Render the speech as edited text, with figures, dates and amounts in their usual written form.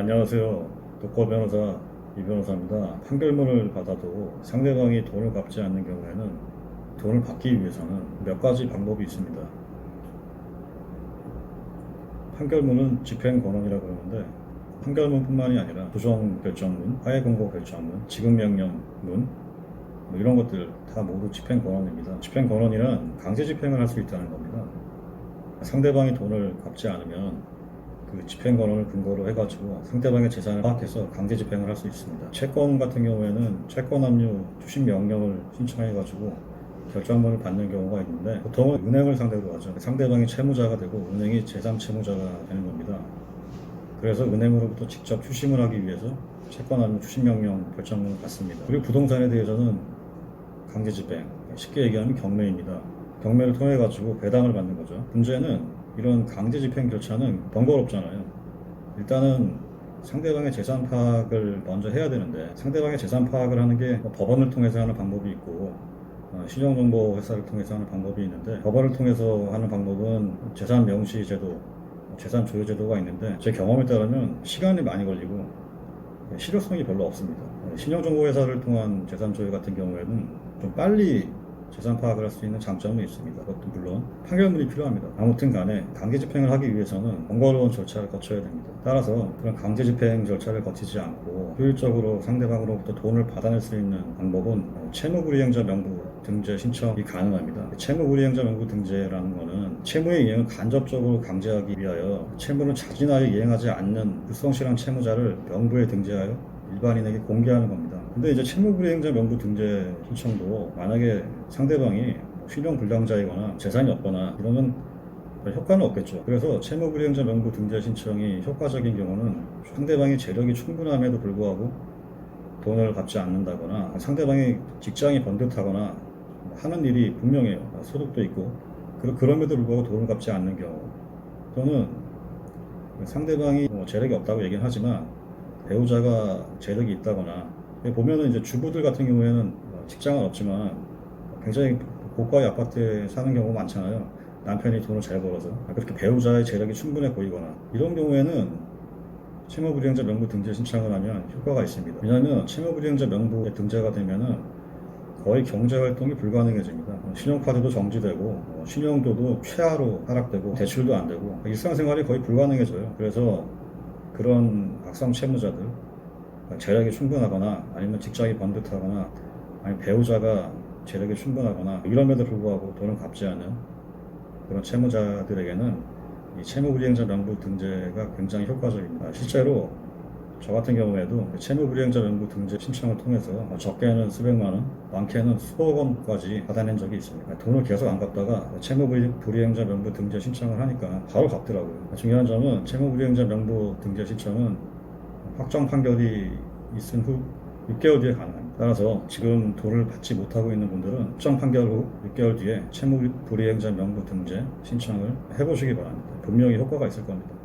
안녕하세요. 독거 변호사 이 변호사입니다. 판결문을 받아도 상대방이 돈을 갚지 않는 경우에는 돈을 받기 위해서는 몇 가지 방법이 있습니다. 판결문은 집행권원이라고 그러는데 판결문뿐만이 아니라 부정결정문, 화해공고결정문, 지급명령문 이런 것들 다 모두 집행권원입니다. 집행권원이란 강제집행을 할 수 있다는 겁니다. 상대방이 돈을 갚지 않으면 그 집행권원을 근거로 해가지고 상대방의 재산을 파악해서 강제 집행을 할 수 있습니다. 채권 같은 경우에는 채권 압류 추심 명령을 신청해가지고 결정문을 받는 경우가 있는데 보통은 은행을 상대로 하죠. 상대방이 채무자가 되고 은행이 재산 채무자가 되는 겁니다. 그래서 은행으로부터 직접 추심을 하기 위해서 채권 압류 추심 명령 결정문을 받습니다. 그리고 부동산에 대해서는 강제 집행, 쉽게 얘기하면 경매입니다. 경매를 통해 가지고 배당을 받는 거죠. 문제는 이런 강제 집행 절차는 번거롭잖아요. 일단은 상대방의 재산 파악을 먼저 해야 되는데 상대방의 재산 파악을 하는 게 법원을 통해서 하는 방법이 있고 신용정보 회사를 통해서 하는 방법이 있는데 법원을 통해서 하는 방법은 재산 명시 제도, 재산 조회 제도가 있는데 제 경험에 따르면 시간이 많이 걸리고 실효성이 별로 없습니다. 신용정보 회사를 통한 재산 조회 같은 경우에는 좀 빨리 재산 파악을 할 수 있는 장점이 있습니다. 그것도 물론 판결문이 필요합니다. 아무튼 간에 강제 집행을 하기 위해서는 번거로운 절차를 거쳐야 됩니다. 따라서 그런 강제 집행 절차를 거치지 않고 효율적으로 상대방으로부터 돈을 받아낼 수 있는 방법은 채무불이행자 명부 등재 신청이 가능합니다. 채무불이행자 명부 등재라는 것은 채무의 이행을 간접적으로 강제하기 위하여 채무를 자진하여 이행하지 않는 불성실한 채무자를 명부에 등재하여 일반인에게 공개하는 겁니다. 근데 이제 채무불이행자 명부 등재 신청도 만약에 상대방이 신용불량자이거나 재산이 없거나 이러면 효과는 없겠죠. 그래서 채무불이행자 명부 등재 신청이 효과적인 경우는 상대방이 재력이 충분함에도 불구하고 돈을 갚지 않는다거나 상대방이 직장이 번듯하거나 하는 일이 분명해요. 소득도 있고 그럼에도 불구하고 돈을 갚지 않는 경우 또는 상대방이 재력이 없다고 얘기는 하지만 배우자가 재력이 있다거나 보면은 이제 주부들 같은 경우에는 직장은 없지만 굉장히 고가의 아파트에 사는 경우가 많잖아요. 남편이 돈을 잘 벌어서 그렇게 배우자의 재력이 충분해 보이거나 이런 경우에는 채무불이행자 명부 등재 신청을 하면 효과가 있습니다. 왜냐하면 채무불이행자 명부에 등재가 되면은 거의 경제활동이 불가능해집니다. 신용카드도 정지되고 신용도도 최하로 하락되고 대출도 안 되고 일상생활이 거의 불가능해져요. 그래서 그런 악성 채무자들 재력이 충분하거나 아니면 직장이 번듯하거나 아니면 배우자가 재력이 충분하거나 이럼에도 불구하고 돈을 갚지 않은 그런 채무자들에게는 이 채무불이행자 명부 등재가 굉장히 효과적입니다. 실제로 저 같은 경우에도 채무불이행자 명부 등재 신청을 통해서 적게는 수백만 원, 많게는 수억 원까지 받아낸 적이 있습니다. 돈을 계속 안 갚다가 채무불이행자 명부 등재 신청을 하니까 바로 갚더라고요. 중요한 점은 채무불이행자 명부 등재 신청은 확정 판결이 있은 후 6개월 뒤에 가능합니다. 따라서 지금 돈을 받지 못하고 있는 분들은 확정 판결 후 6개월 뒤에 채무불이행자 명부 등재 신청을 해보시기 바랍니다. 분명히 효과가 있을 겁니다.